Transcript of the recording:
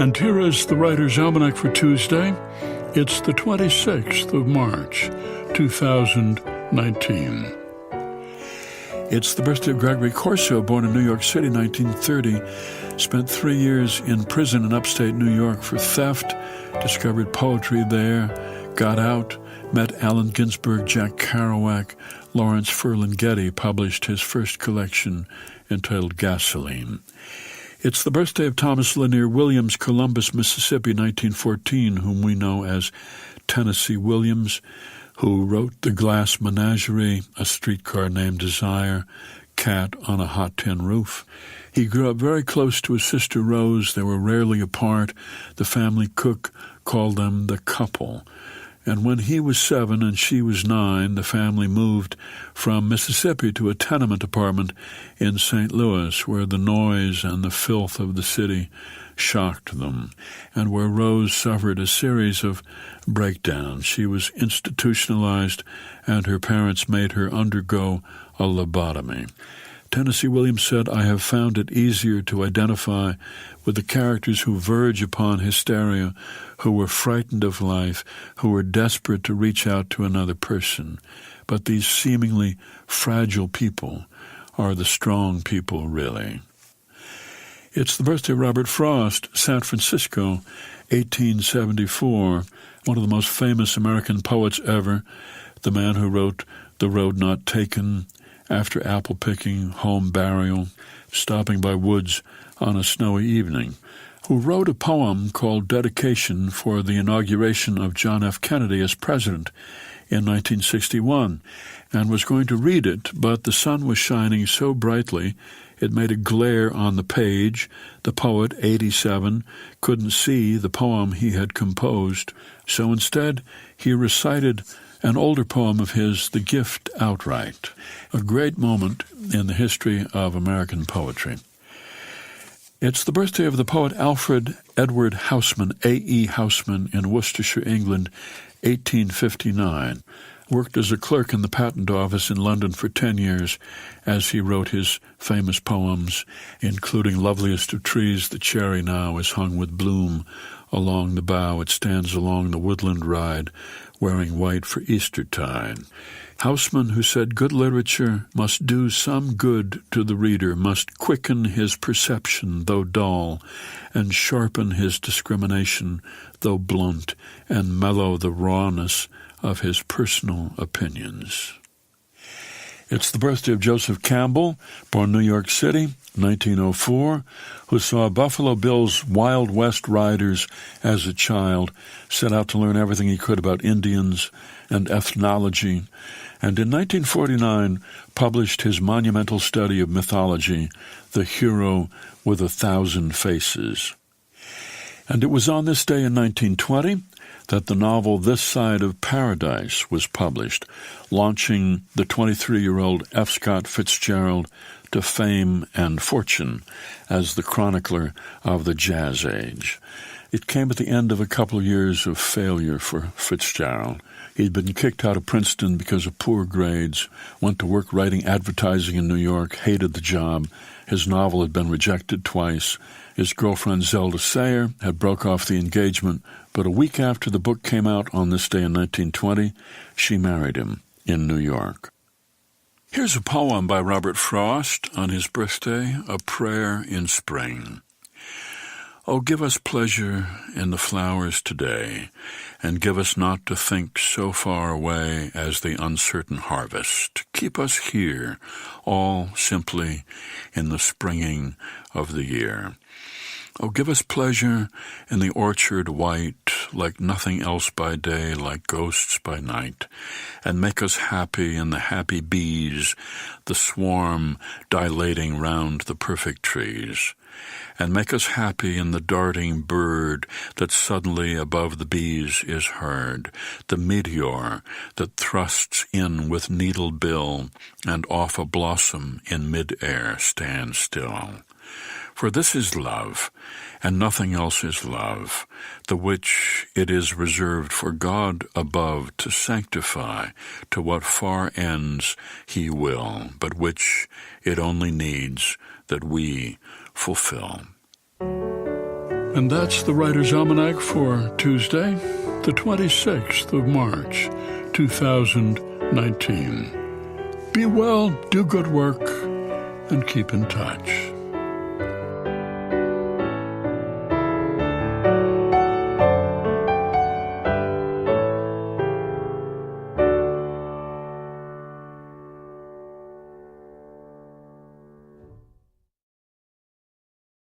And here is the Writer's Almanac for Tuesday. It's the 26th of March, 2019. It's the birthday of Gregory Corso, born in New York City, 1930. Spent 3 years in prison in upstate New York for theft, discovered poetry there, got out, met Allen Ginsberg, Jack Kerouac, Lawrence Ferlinghetti, published his first collection entitled Gasoline. It's the birthday of Thomas Lanier Williams, Columbus, Mississippi, 1914, whom we know as Tennessee Williams, who wrote The Glass Menagerie, A Streetcar Named Desire, Cat on a Hot Tin Roof. He grew up very close to his sister Rose. They were rarely apart. The family cook called them the couple. And when he was 7 and she was 9, the family moved from Mississippi to a tenement apartment in St. Louis, where the noise and the filth of the city shocked them, and where Rose suffered a series of breakdowns. She was institutionalized, and her parents made her undergo a lobotomy. Tennessee Williams said, "I have found it easier to identify with the characters who verge upon hysteria, who were frightened of life, who were desperate to reach out to another person. But these seemingly fragile people are the strong people, really." It's the birthday of Robert Frost, San Francisco, 1874, one of the most famous American poets ever, the man who wrote The Road Not Taken, After Apple Picking, Home Burial, Stopping by Woods on a Snowy Evening, who wrote a poem called Dedication for the inauguration of John F. Kennedy as president in 1961, and was going to read it, but the sun was shining so brightly it made a glare on the page. The poet, 87, couldn't see the poem he had composed, so instead he recited an older poem of his, The Gift, outright, a great moment in the history of American poetry. It's the birthday of the poet Alfred Edward Housman, A.E. Housman, in Worcestershire, England, 1859. Worked as a clerk in the patent office in London for 10 years as he wrote his famous poems, including Loveliest of Trees, the cherry now is hung with bloom. Along the bough it stands along the woodland ride, wearing white for Eastertide. Housman, who said good literature must do some good to the reader, must quicken his perception, though dull, and sharpen his discrimination, though blunt, and mellow the rawness of his personal opinions. It's the birthday of Joseph Campbell, born New York City, 1904, who saw Buffalo Bill's Wild West Riders as a child, set out to learn everything he could about Indians and ethnology, and in 1949 published his monumental study of mythology, The Hero with 1,000 Faces. And it was on this day in 1920 that the novel This Side of Paradise was published, launching the 23-year-old F. Scott Fitzgerald to fame and fortune as the chronicler of the Jazz Age. It came at the end of a couple of years of failure for Fitzgerald. He'd been kicked out of Princeton because of poor grades, went to work writing advertising in New York, hated the job. His novel had been rejected twice. His girlfriend Zelda Sayer had broke off the engagement, but a week after the book came out on this day in 1920, she married him in New York. Here's a poem by Robert Frost on his birthday, A Prayer in Spring. Oh, give us pleasure in the flowers today, and give us not to think so far away as the uncertain harvest. Keep us here, all simply in the springing of the year. Oh, give us pleasure in the orchard white, like nothing else by day, like ghosts by night, and make us happy in the happy bees, the swarm dilating round the perfect trees, and make us happy in the darting bird that suddenly above the bees is heard, the meteor that thrusts in with needled bill, and off a blossom in mid-air stands still. For this is love, and nothing else is love, the which it is reserved for God above to sanctify to what far ends he will, but which it only needs that we fulfill. And that's the Writer's Almanac for Tuesday, the 26th of March, 2019. Be well, do good work, and keep in touch.